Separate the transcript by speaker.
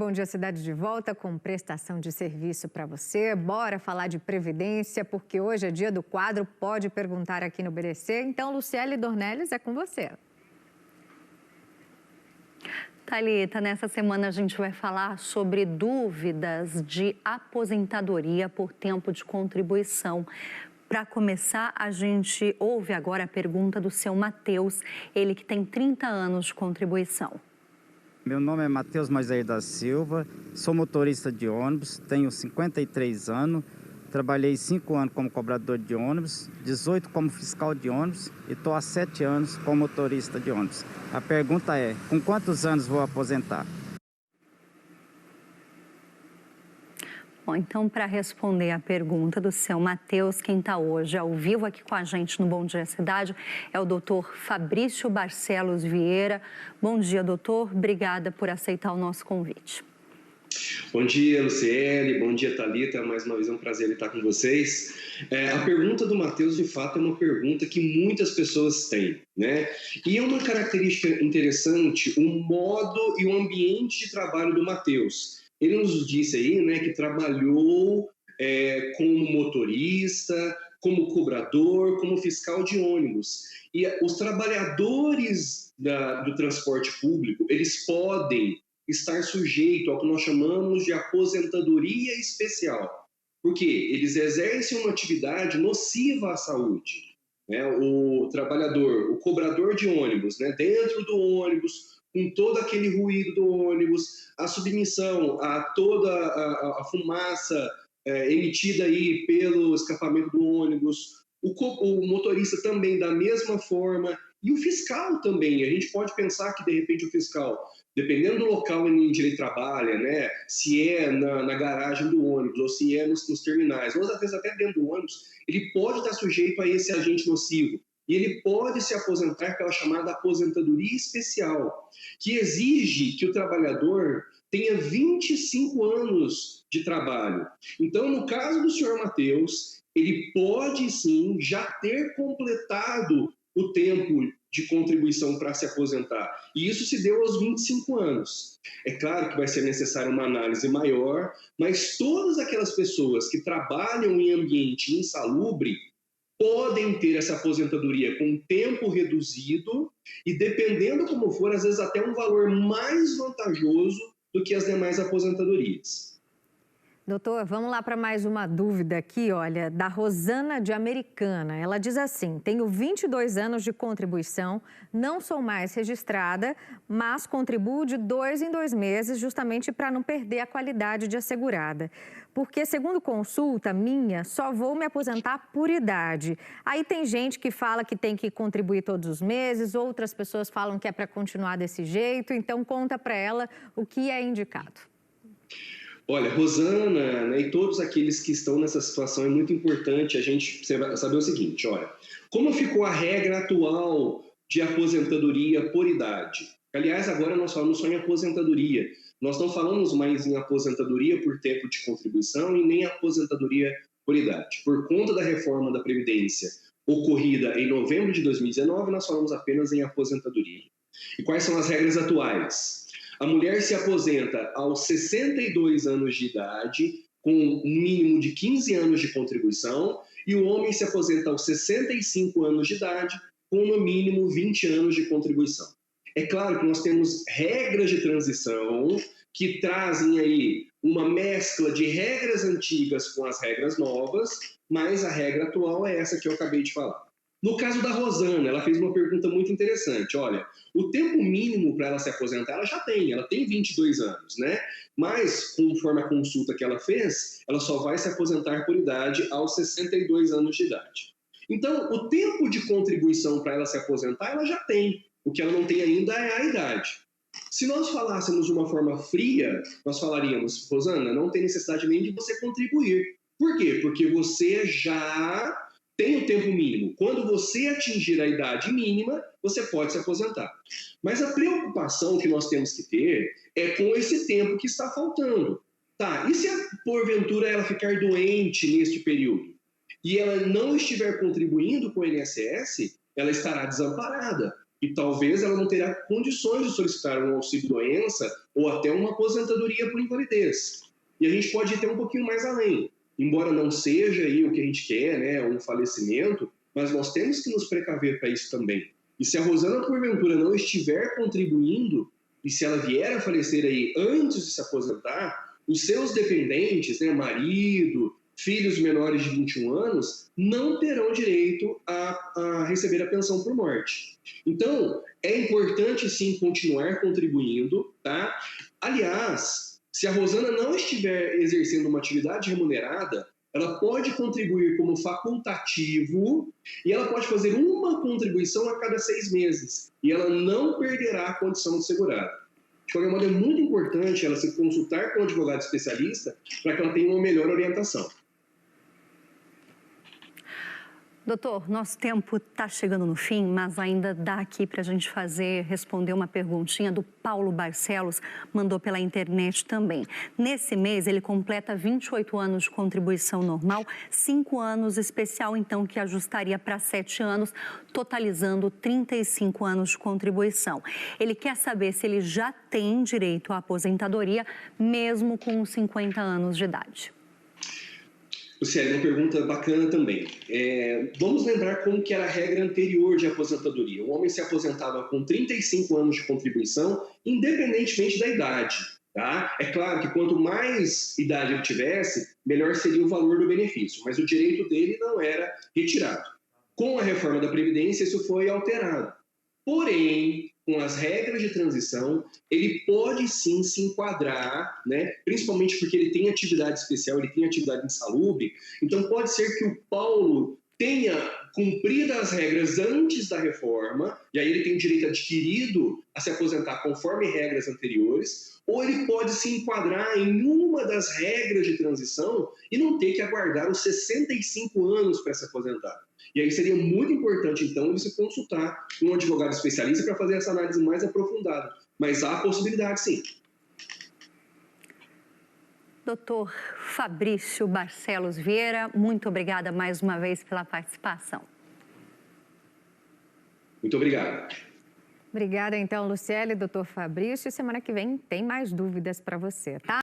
Speaker 1: Bom Dia Cidade de volta com prestação de serviço para você. Bora falar de previdência, porque hoje é dia do quadro Pode Perguntar aqui no BDC. Então, Luciele Dornelles, é com você.
Speaker 2: Thalita, nessa semana a gente vai falar sobre dúvidas de aposentadoria por tempo de contribuição. Para começar, a gente ouve agora a pergunta do seu Matheus, ele que tem 30 anos de contribuição.
Speaker 3: Meu nome é Matheus Moisés da Silva, sou motorista de ônibus, tenho 53 anos, trabalhei 5 anos como cobrador de ônibus, 18 como fiscal de ônibus e estou há 7 anos como motorista de ônibus. A pergunta é, com quantos anos vou aposentar?
Speaker 2: Bom, então, para responder a pergunta do seu Matheus, quem está hoje ao vivo aqui com a gente no Bom Dia Cidade é o doutor Fabrício Barcelos Vieira. Bom dia, doutor. Obrigada por aceitar o nosso convite.
Speaker 4: Bom dia, Luciele. Bom dia, Thalita. Mais uma vez é um prazer estar com vocês. A pergunta do Matheus, de fato, é uma pergunta que muitas pessoas têm, né? E é uma característica interessante, o modo e o ambiente de trabalho do Matheus. Ele nos disse aí, né, que trabalhou como motorista, como cobrador, como fiscal de ônibus. E os trabalhadores do transporte público, eles podem estar sujeitos ao que nós chamamos de aposentadoria especial. Porque eles exercem uma atividade nociva à saúde. Né? O trabalhador, o cobrador de ônibus, né, dentro do ônibus, com todo aquele ruído do ônibus, a submissão a toda a fumaça emitida aí pelo escapamento do ônibus, o motorista também da mesma forma, e o fiscal também. A gente pode pensar que, de repente, o fiscal, dependendo do local onde ele trabalha, né, se é na garagem do ônibus ou se é nos terminais, ou às vezes até dentro do ônibus, ele pode estar sujeito a esse agente nocivo. E ele pode se aposentar pela chamada aposentadoria especial, que exige que o trabalhador tenha 25 anos de trabalho. Então, no caso do senhor Matheus, ele pode sim já ter completado o tempo de contribuição para se aposentar. E isso se deu aos 25 anos. É claro que vai ser necessária uma análise maior, mas todas aquelas pessoas que trabalham em ambiente insalubre podem ter essa aposentadoria com tempo reduzido e, dependendo como for, às vezes até um valor mais vantajoso do que as demais aposentadorias.
Speaker 1: Doutor, vamos lá para mais uma dúvida aqui, olha, da Rosana de Americana. Ela diz assim, tenho 22 anos de contribuição, não sou mais registrada, mas contribuo de 2 em 2 meses, justamente para não perder a qualidade de assegurada. Porque, segundo consulta minha, só vou me aposentar por idade. Aí tem gente que fala que tem que contribuir todos os meses, outras pessoas falam que é para continuar desse jeito, então conta para ela o que é indicado.
Speaker 4: Olha, Rosana, né, e todos aqueles que estão nessa situação, é muito importante a gente saber o seguinte, olha, como ficou a regra atual de aposentadoria por idade? Aliás, agora nós falamos só em aposentadoria, nós não falamos mais em aposentadoria por tempo de contribuição e nem aposentadoria por idade. Por conta da reforma da Previdência ocorrida em novembro de 2019, nós falamos apenas em aposentadoria. E quais são as regras atuais? A mulher se aposenta aos 62 anos de idade, com um mínimo de 15 anos de contribuição, e o homem se aposenta aos 65 anos de idade, com no mínimo 20 anos de contribuição. É claro que nós temos regras de transição que trazem aí uma mescla de regras antigas com as regras novas, mas a regra atual é essa que eu acabei de falar. No caso da Rosana, ela fez uma pergunta muito interessante. Olha, o tempo mínimo para ela se aposentar, ela tem 22 anos, né? Mas, conforme a consulta que ela fez, ela só vai se aposentar por idade aos 62 anos de idade. Então, o tempo de contribuição para ela se aposentar, ela já tem. O que ela não tem ainda é a idade. Se nós falássemos de uma forma fria, nós falaríamos, Rosana, não tem necessidade nem de você contribuir. Por quê? Porque você já tem o tempo mínimo. Quando você atingir a idade mínima, você pode se aposentar. Mas a preocupação que nós temos que ter é com esse tempo que está faltando. Tá, e se porventura ela ficar doente neste período e ela não estiver contribuindo com o INSS, ela estará desamparada. E talvez ela não terá condições de solicitar um auxílio-doença ou até uma aposentadoria por invalidez. E a gente pode ir até um pouquinho mais além. Embora não seja aí o que a gente quer, né, um falecimento, mas nós temos que nos precaver para isso também. E se a Rosana, porventura, não estiver contribuindo, e se ela vier a falecer aí antes de se aposentar, os seus dependentes, né, marido, filhos menores de 21 anos, não terão direito a receber a pensão por morte. Então, é importante, sim, continuar contribuindo, tá? Aliás, se a Rosana não estiver exercendo uma atividade remunerada, ela pode contribuir como facultativo e ela pode fazer uma contribuição a cada 6 meses. E ela não perderá a condição de segurado. De qualquer modo, é muito importante ela se consultar com um advogado especialista para que ela tenha uma melhor orientação.
Speaker 2: Doutor, nosso tempo está chegando no fim, mas ainda dá aqui para a gente responder uma perguntinha do Paulo Barcelos, mandou pela internet também. Nesse mês, ele completa 28 anos de contribuição normal, 5 anos especial, então, que ajustaria para 7 anos, totalizando 35 anos de contribuição. Ele quer saber se ele já tem direito à aposentadoria, mesmo com 50 anos de idade.
Speaker 4: Luciane, uma pergunta bacana também. Vamos lembrar como que era a regra anterior de aposentadoria. O homem se aposentava com 35 anos de contribuição, independentemente da idade. Tá? É claro que quanto mais idade ele tivesse, melhor seria o valor do benefício, mas o direito dele não era retirado. Com a reforma da Previdência, isso foi alterado. Porém, com as regras de transição, ele pode sim se enquadrar, né? Principalmente porque ele tem atividade especial, ele tem atividade insalubre. Então, pode ser que o Paulo tenha cumprido as regras antes da reforma, e aí ele tem direito adquirido a se aposentar conforme regras anteriores, ou ele pode se enquadrar em uma das regras de transição e não ter que aguardar os 65 anos para se aposentar. E aí seria muito importante, então, ele se consultar com um advogado especialista para fazer essa análise mais aprofundada. Mas há a possibilidade, sim.
Speaker 2: Doutor Fabrício Barcelos Vieira, muito obrigada mais uma vez pela participação.
Speaker 4: Muito obrigado.
Speaker 1: Obrigada, então, Luciele, doutor Fabrício. Semana que vem tem mais dúvidas para você, tá?